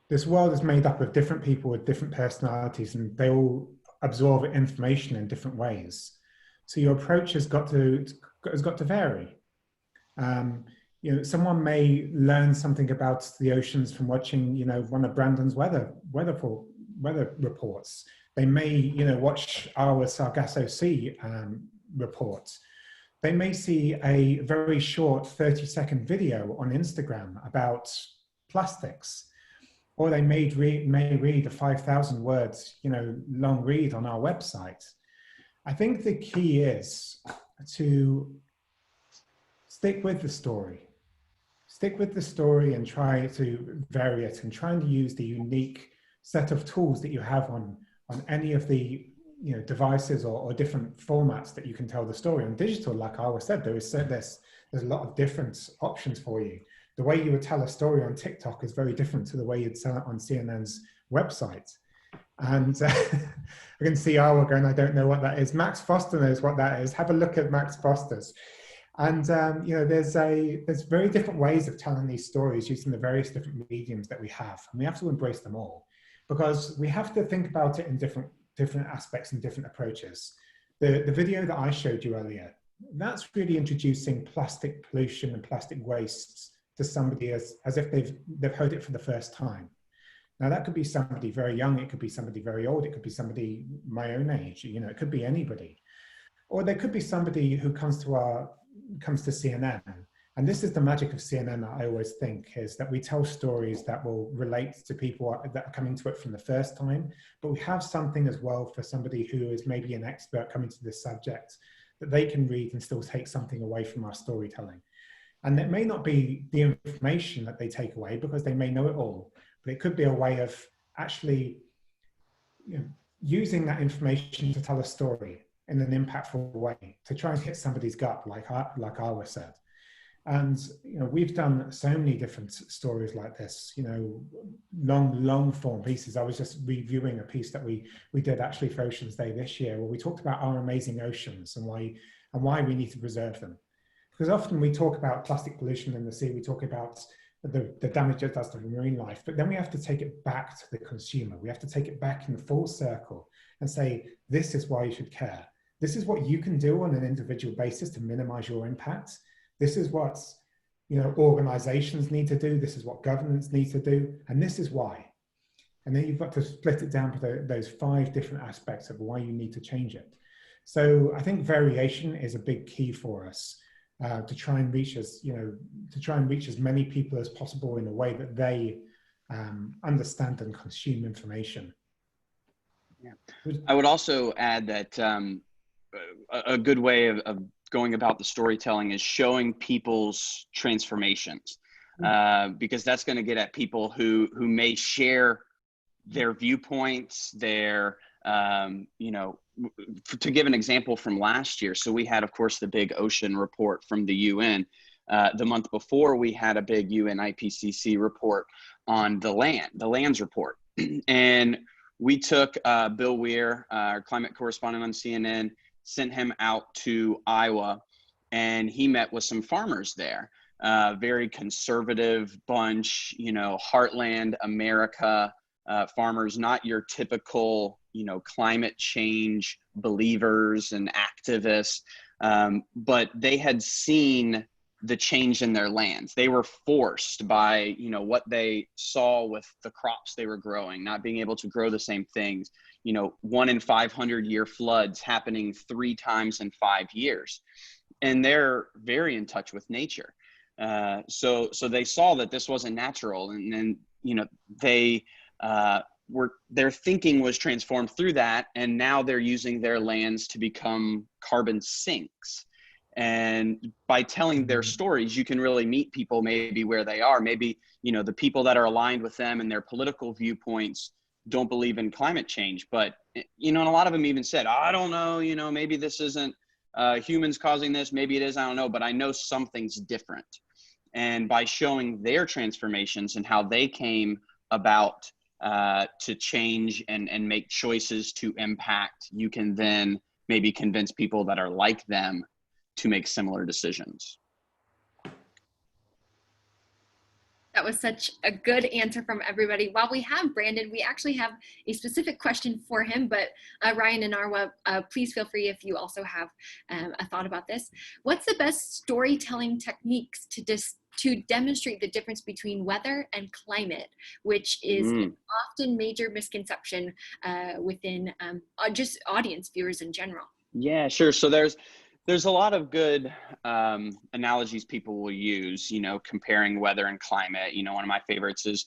this world is made up of different people with different personalities, and they all absorb information in different ways. So your approach has got to vary. You know, someone may learn something about the oceans from watching, you know, one of Brandon's weather reports. They may, you know, watch our Sargasso Sea report. They may see a very short 30-second video on Instagram about plastics, or they may read a 5,000 words, you know, long read on our website. I think the key is to stick with the story. Stick with the story and try to vary it, and trying to use the unique set of tools that you have on any of the devices or different formats that you can tell the story. On digital, like Arwa said, there's a lot of different options for you. The way you would tell a story on TikTok is very different to the way you'd tell it on CNN's website. And I can see Arwa going, I don't know what that is. Max Foster knows what that is. Have a look at Max Foster's. And there's very different ways of telling these stories using the various different mediums that we have, and we have to embrace them all, because we have to think about it in different aspects and different approaches. The video that I showed you earlier, that's really introducing plastic pollution and plastic wastes to somebody as if they've heard it for the first time. Now that could be somebody very young, it could be somebody very old, it could be somebody my own age, it could be anybody. Or there could be somebody who comes to CNN. And this is the magic of CNN that I always think, is that we tell stories that will relate to people that are coming to it from the first time, but we have something as well for somebody who is maybe an expert coming to this subject that they can read and still take something away from our storytelling. And it may not be the information that they take away because they may know it all, but it could be a way of actually using that information to tell a story in an impactful way, to try and hit somebody's gut, like Arwa said. And we've done so many different stories like this, long form pieces. I was just reviewing a piece that we did actually for Oceans Day this year, where we talked about our amazing oceans and why we need to preserve them. Because often we talk about plastic pollution in the sea, we talk about the damage it does to marine life, but then we have to take it back to the consumer. We have to take it back in the full circle and say, this is why you should care. This is what you can do on an individual basis to minimize your impact. This is what organizations need to do. This is what governments need to do. And this is why. And then you've got to split it down to those 5 different aspects of why you need to change it. So I think variation is a big key for us, to try and reach as many people as possible in a way that they understand and consume information. Yeah. I would also add that a good way of going about the storytelling is showing people's transformations, because that's going to get at people who may share their viewpoints, to give an example from last year. So we had, of course, the big ocean report from the UN. The month before, we had a big UN IPCC report on the lands report. And we took Bill Weir, our climate correspondent on CNN, sent him out to Iowa, and he met with some farmers there. Very conservative bunch, heartland America farmers, not your typical, climate change believers and activists, but they had seen the change in their lands. They were forced by, what they saw with the crops they were growing, not being able to grow the same things, 1 in 500 year floods happening 3 times in 5 years. And they're very in touch with nature. So they saw that this wasn't natural. And then, their thinking was transformed through that. And now they're using their lands to become carbon sinks. And by telling their stories, you can really meet people maybe where they are. Maybe, the people that are aligned with them and their political viewpoints don't believe in climate change. But, and a lot of them even said, I don't know, maybe this isn't humans causing this. Maybe it is, I don't know, but I know something's different. And by showing their transformations and how they came about to change and make choices to impact, you can then maybe convince people that are like them to make similar decisions. That was such a good answer from everybody. While we have Brandon, we actually have a specific question for him, but Ryan and Arwa, please feel free if you also have a thought about this. What's the best storytelling techniques to demonstrate the difference between weather and climate, which is often major misconception within just audience viewers in general? Yeah, sure. So there's a lot of good analogies people will use, comparing weather and climate. One of my favorites is,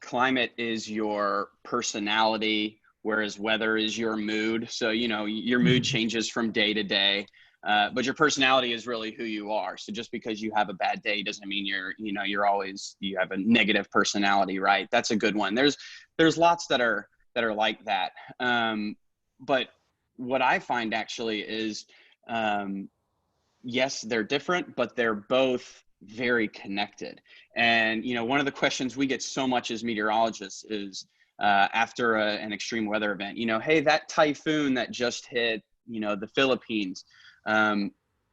climate is your personality, whereas weather is your mood. So, your mood changes from day to day, but your personality is really who you are. So just because you have a bad day doesn't mean you have a negative personality, right? That's a good one. There's lots that are that are like that. But what I find actually is, yes, they're different, but they're both very connected. And, you know, one of the questions we get so much as meteorologists is, after an extreme weather event, you know, hey, that typhoon that just hit, you know, the Philippines,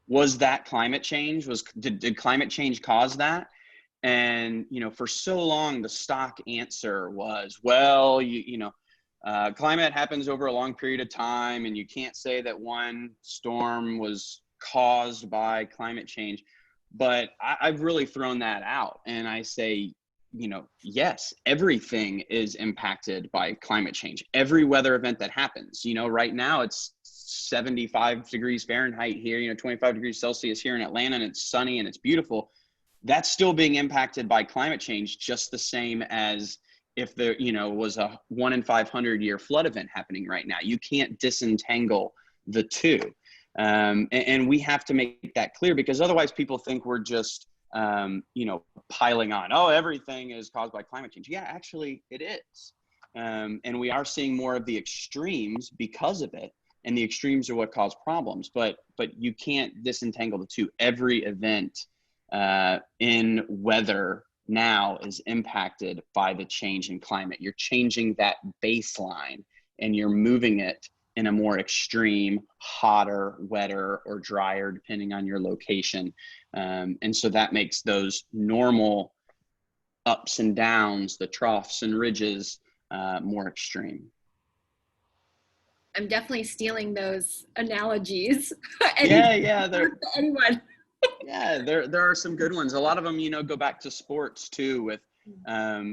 was that climate change? Did climate change cause that? And, you know, for so long, the stock answer was, well, climate happens over a long period of time, and you can't say that one storm was caused by climate change. But I've really thrown that out, and I say, you know, yes, everything is impacted by climate change. Every weather event that happens, you know, right now it's 75 degrees Fahrenheit here, you know, 25 degrees Celsius here in Atlanta, and it's sunny and it's beautiful. That's still being impacted by climate change, just the same as if there, you know, was a 1 in 500 year flood event happening right now. You can't disentangle the two. And we have to make that clear, because otherwise people think we're just, you know, piling on, oh, everything is caused by climate change. Yeah, actually it is. And we are seeing more of the extremes because of it. And the extremes are what cause problems, but you can't disentangle the two. Every event in weather now is impacted by the change in climate. You're changing that baseline and you're moving it in a more extreme, hotter, wetter, or drier, depending on your location. And so that makes those normal ups and downs, the troughs and ridges, more extreme. I'm definitely stealing those analogies. Yeah, Anyone. yeah, there are some good ones. A lot of them, you know, go back to sports too. With,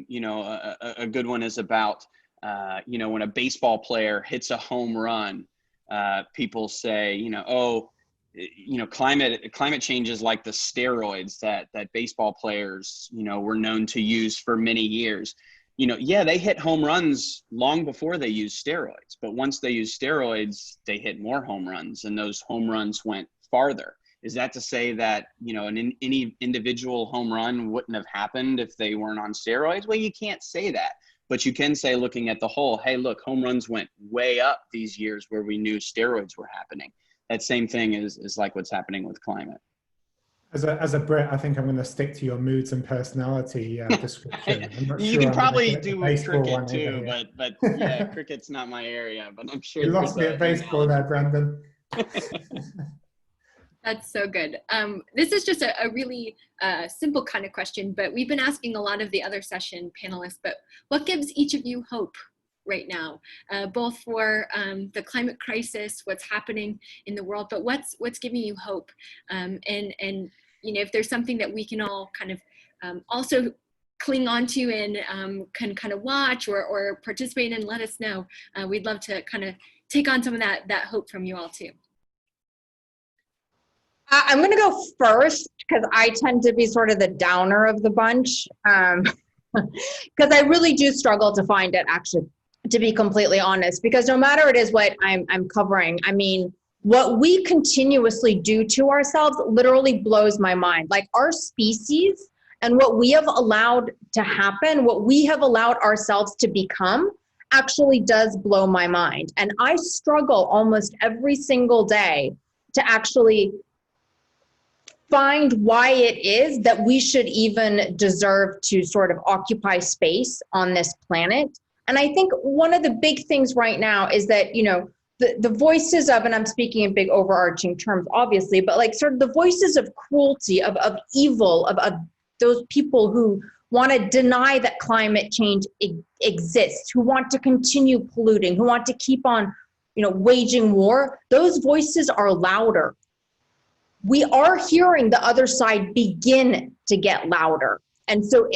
you know, a good one is about, you know, when a baseball player hits a home run, people say, you know, oh, you know, climate change is like the steroids that baseball players, you know, were known to use for many years. You know, yeah, they hit home runs long before they used steroids, but once they used steroids, they hit more home runs, and those home runs went farther. Is that to say that, you know, any individual home run wouldn't have happened if they weren't on steroids? Well, you can't say that, but you can say, looking at the whole, hey, look, home runs went way up these years where we knew steroids were happening. That same thing is like what's happening with climate. As a Brit, I think I'm going to stick to your moods and personality description. I'm not You sure can I'm probably gonna do cricket too, but yeah, cricket's not my area. But I'm sure you lost me at baseball there, Brandon. That's so good. This is just a really simple kind of question, but we've been asking a lot of the other session panelists, but what gives each of you hope right now, both for the climate crisis, what's happening in the world, but what's giving you hope? And you know, if there's something that we can all kind of also cling on to and can kind of watch or participate in, let us know. We'd love to kind of take on some of that hope from you all too. I'm going to go first because I tend to be sort of the downer of the bunch, because I really do struggle to find it, actually, to be completely honest, because no matter it is what I'm covering, I mean, what we continuously do to ourselves literally blows my mind. Like our species and what we have allowed to happen, what we have allowed ourselves to become actually does blow my mind. And I struggle almost every single day to actually find why it is that we should even deserve to sort of occupy space on this planet. And I think one of the big things right now is that, you know, the voices of, and I'm speaking in big overarching terms, obviously, but like sort of the voices of cruelty, of evil, of those people who want to deny that climate change exists, who want to continue polluting, who want to keep on, you know, waging war, those voices are louder. We are hearing the other side begin to get louder. And so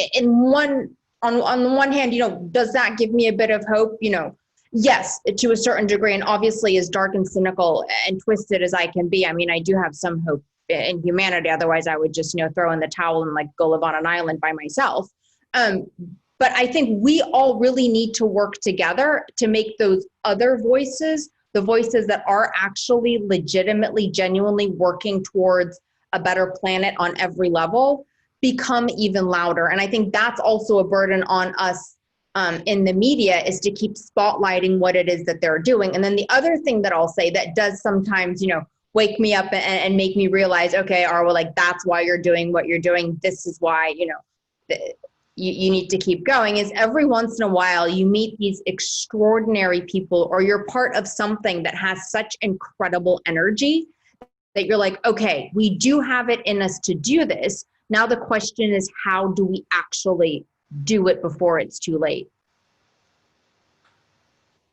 on the one hand, you know, does that give me a bit of hope? You know, yes, to a certain degree, and obviously as dark and cynical and twisted as I can be, I mean, I do have some hope in humanity. Otherwise I would just, you know, throw in the towel and like go live on an island by myself. But I think we all really need to work together to make those other voices, the voices that are actually legitimately, genuinely working towards a better planet on every level, become even louder. And I think that's also a burden on us in the media is to keep spotlighting what it is that they're doing. And then the other thing that I'll say that does sometimes, wake me up and make me realize, okay, Arwa, like that's why you're doing what you're doing. This is why, you need to keep going, is every once in a while you meet these extraordinary people, or you're part of something that has such incredible energy that you're like, okay, we do have it in us to do this. Now the question is, how do we actually do it before it's too late?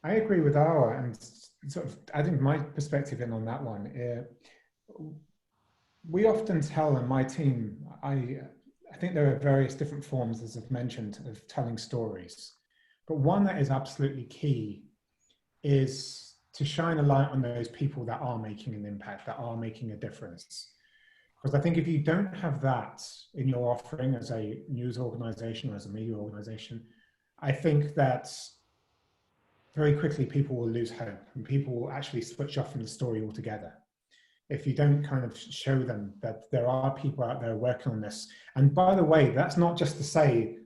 I agree with Arwa, and sort of adding my perspective in on that one. We often tell in my team, I think there are various different forms, as I've mentioned, of telling stories. But one that is absolutely key is to shine a light on those people that are making an impact, that are making a difference. Because I think if you don't have that in your offering as a news organization or as a media organization, I think that very quickly people will lose hope and people will actually switch off from the story altogether. If you don't kind of show them that there are people out there working on this. And by the way, that's not just to say,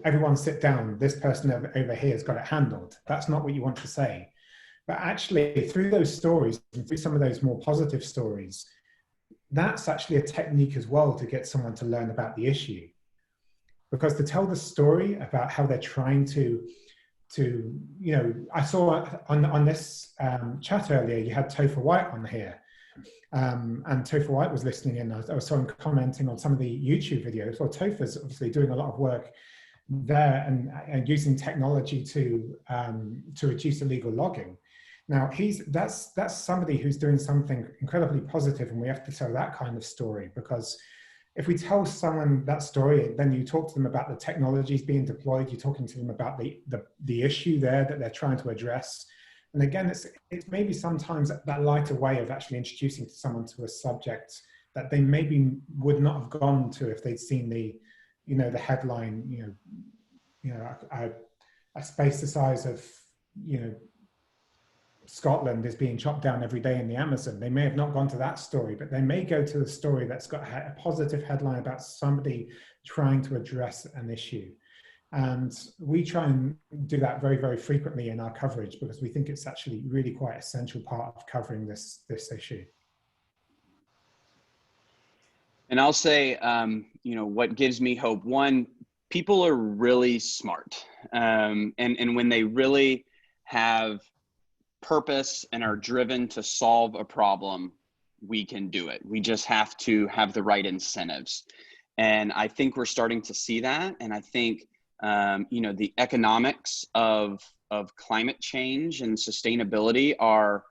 everyone sit down, this person over here has got it handled. That's not what you want to say. But actually through those stories, and through some of those more positive stories, that's actually a technique as well to get someone to learn about the issue. Because to tell the story about how they're trying to I saw on this chat earlier, you had Topher White on here. And Topher White was listening in. I saw him commenting on some of the YouTube videos. Well, Topher's obviously doing a lot of work there and using technology to reduce illegal logging. Now, that's somebody who's doing something incredibly positive, and we have to tell that kind of story, because if we tell someone that story, then you talk to them about the technologies being deployed, you're talking to them about the issue there that they're trying to address. And again, it's maybe sometimes that lighter way of actually introducing someone to a subject that they maybe would not have gone to if they'd seen the headline, a space the size of, Scotland is being chopped down every day in the Amazon. They may have not gone to that story, but they may go to the story that's got a positive headline about somebody trying to address an issue. And we try and do that very, very frequently in our coverage, because we think it's actually really quite an essential part of covering this issue. And I'll say, what gives me hope, one, people are really smart. And when they really have purpose and are driven to solve a problem, we can do it. We just have to have the right incentives. And I think we're starting to see that. And I think, the economics of climate change and sustainability are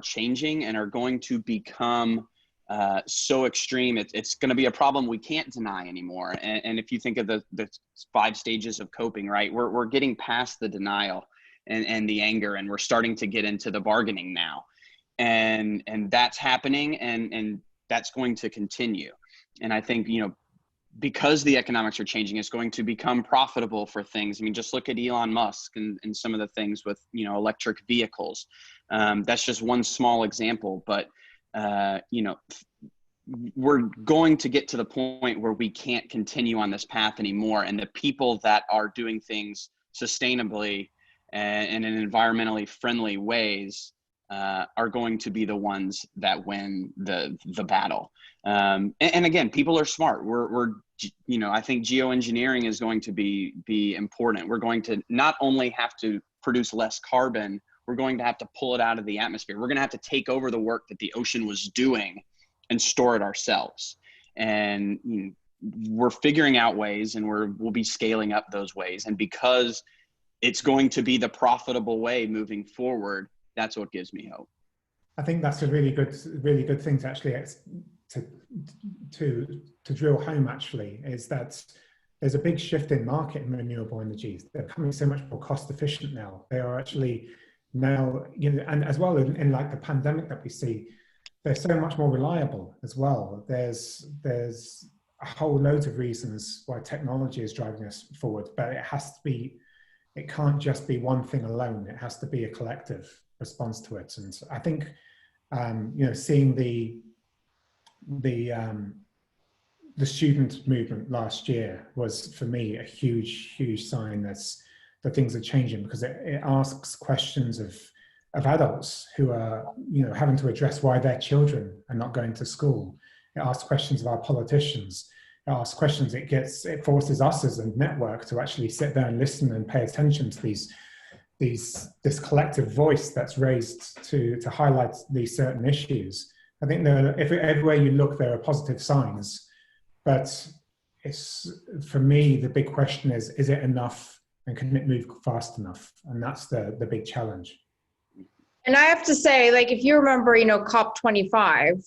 changing and are going to become so extreme. It's going to be a problem we can't deny anymore. And if you think of the 5 stages of coping, right, we're getting past the denial and the anger, and we're starting to get into the bargaining now, and that's happening, and that's going to continue. And I think, because the economics are changing, it's going to become profitable for things. I mean, just look at Elon Musk and some of the things with, electric vehicles. That's just one small example, but we're going to get to the point where we can't continue on this path anymore, and the people that are doing things sustainably and in environmentally friendly ways are going to be the ones that win the battle. And again, people are smart. I think geoengineering is going to be important. We're going to not only have to produce less carbon, we're going to have to pull it out of the atmosphere. We're going to have to take over the work that the ocean was doing and store it ourselves. And we're figuring out ways, and we'll be scaling up those ways. And because it's going to be the profitable way moving forward, that's what gives me hope. I think that's a really good thing to actually to drill home, actually, is that there's a big shift in market in renewable energies. They're becoming so much more cost efficient now. They are actually now, and as well in like the pandemic that we see, they're so much more reliable as well. There's a whole load of reasons why technology is driving us forward, but it can't just be one thing alone. It has to be a collective response to it. And I think, seeing the the student movement last year was, for me, a huge sign that things are changing, because it asks questions of adults who are, having to address why their children are not going to school. It asks questions of our politicians. It asks questions. It forces us as a network to actually sit there and listen and pay attention to this collective voice that's raised to highlight these certain issues. I think everywhere you look, there are positive signs, but for me, the big question is it enough, and can it move fast enough? And that's the big challenge. And I have to say, like, if you remember, COP25,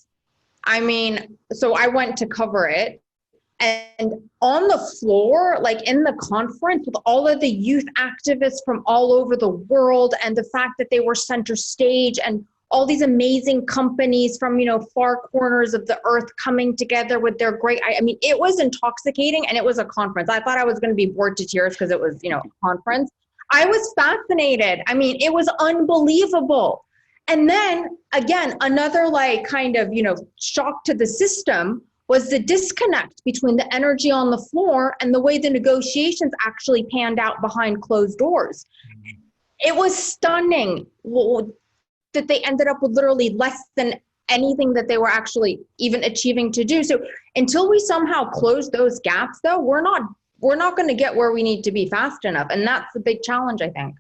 so I went to cover it, and on the floor, like in the conference, with all of the youth activists from all over the world, and the fact that they were center stage, and all these amazing companies from, far corners of the earth coming together with their great, it was intoxicating, and it was a conference. I thought I was going to be bored to tears because it was, a conference. I was fascinated. It was unbelievable. And then again, another shock to the system was the disconnect between the energy on the floor and the way the negotiations actually panned out behind closed doors. It was stunning that they ended up with literally less than anything that they were actually even achieving to do. So until we somehow close those gaps, though, we're not going to get where we need to be fast enough. And that's the big challenge, I think.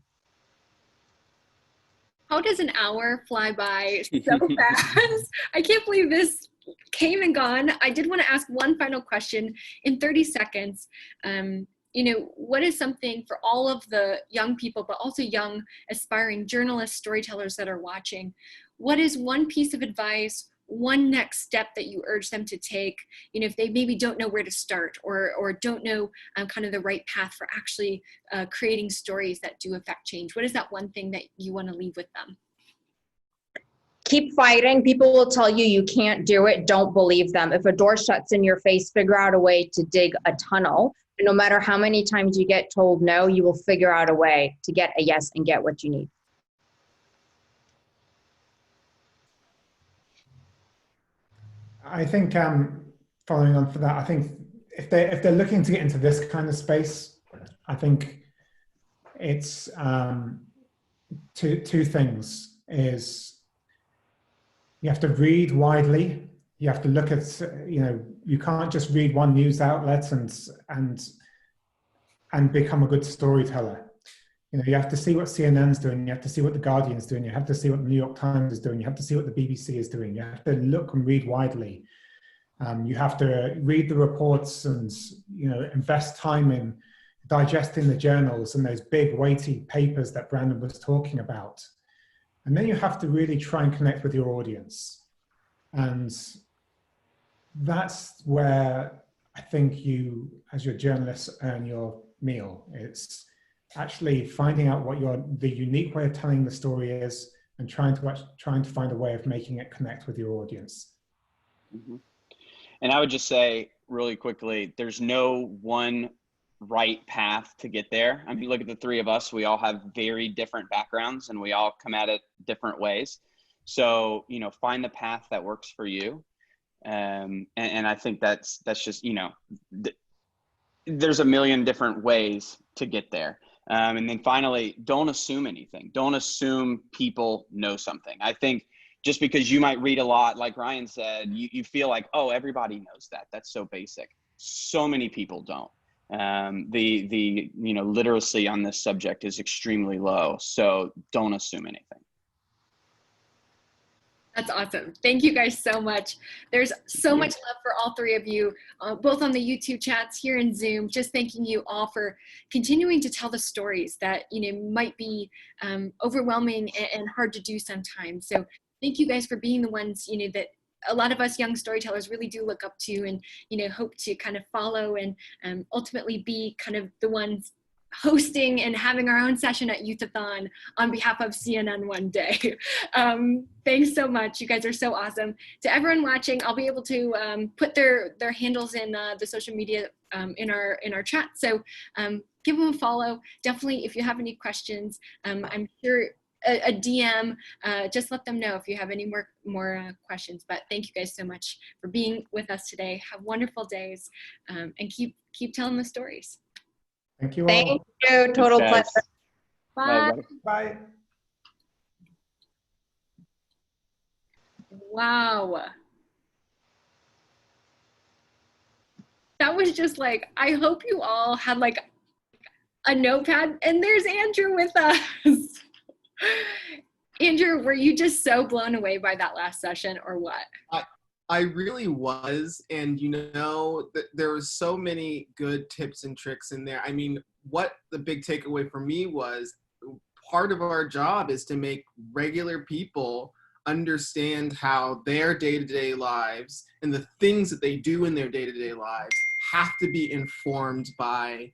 How does an hour fly by so fast? I can't believe this came and gone. I did want to ask one final question in 30 seconds. What is something for all of the young people, but also young aspiring journalists, storytellers that are watching? What is one piece of advice, one next step that you urge them to take, if they maybe don't know where to start, or don't know kind of the right path for actually creating stories that do affect change? What is that one thing that you want to leave with them? Keep fighting. People will tell you you can't do it. Don't believe them. If a door shuts in your face, figure out a way to dig a tunnel. And no matter how many times you get told no, you will figure out a way to get a yes and get what you need. I think, following on for that, I think if they're looking to get into this kind of space, I think it's two things. Is you have to read widely. You have to look at, you can't just read one news outlet and become a good storyteller. You have to see what CNN's doing. You have to see what the Guardian's doing. You have to see what the New York Times is doing. You have to see what the BBC is doing. You have to look and read widely. You have to read the reports and, invest time in digesting the journals and those big weighty papers that Brandon was talking about. And then you have to really try and connect with your audience. And that's where I think you, as your journalist, earn your meal. It's actually finding out what the unique way of telling the story is, and trying to find a way of making it connect with your audience. Mm-hmm. And I would just say really quickly, there's no one right path to get there. Look at the three of us, we all have very different backgrounds and we all come at it different ways. So, find the path that works for you. And I think that's just, there's a million different ways to get there. And then finally, don't assume anything. Don't assume people know something. I think just because you might read a lot, like Ryan said, you feel like, oh, everybody knows that. That's so basic. So many people don't. The literacy on this subject is extremely low. So don't assume anything. That's awesome. Thank you guys so much. There's so much love for all three of you, both on the YouTube chats, here in Zoom. Just thanking you all for continuing to tell the stories that, might be overwhelming and hard to do sometimes. So thank you guys for being the ones, that a lot of us young storytellers really do look up to and, hope to kind of follow and ultimately be kind of the ones hosting and having our own session at Youth-A-Thon on behalf of CNN one day. Thanks so much. You guys are so awesome. To everyone watching, I'll be able to put their handles in the social media in our chat. So give them a follow. Definitely, if you have any questions, I'm sure a DM. Just let them know if you have any more questions. But thank you guys so much for being with us today. Have wonderful days, and keep telling the stories. Thank you all. Thank you. Total Thanks, guys. pleasure. Bye, Bye. everybody. Bye. Wow. That was just like, I hope you all had like a notepad, and there's Andrew with us. Andrew, were you just so blown away by that last session or what? I really was, and there was so many good tips and tricks in there. I mean, what the big takeaway for me was, part of our job is to make regular people understand how their day-to-day lives and the things that they do in their day-to-day lives have to be informed by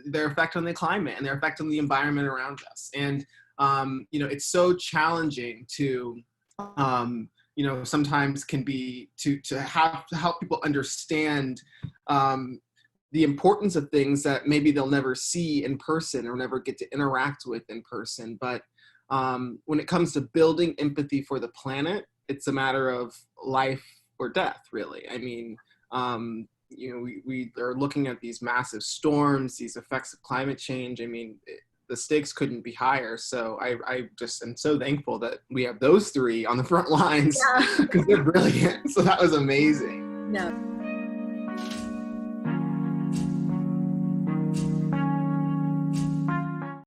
their effect on the climate and their effect on the environment around us. And it's so challenging to sometimes can be to help people understand the importance of things that maybe they'll never see in person or never get to interact with in person. But when it comes to building empathy for the planet, it's a matter of life or death, really. I mean, we are looking at these massive storms, these effects of climate change. I mean, the stakes couldn't be higher. So I just am so thankful that we have those three on the front lines, because they're brilliant. So that was amazing. No.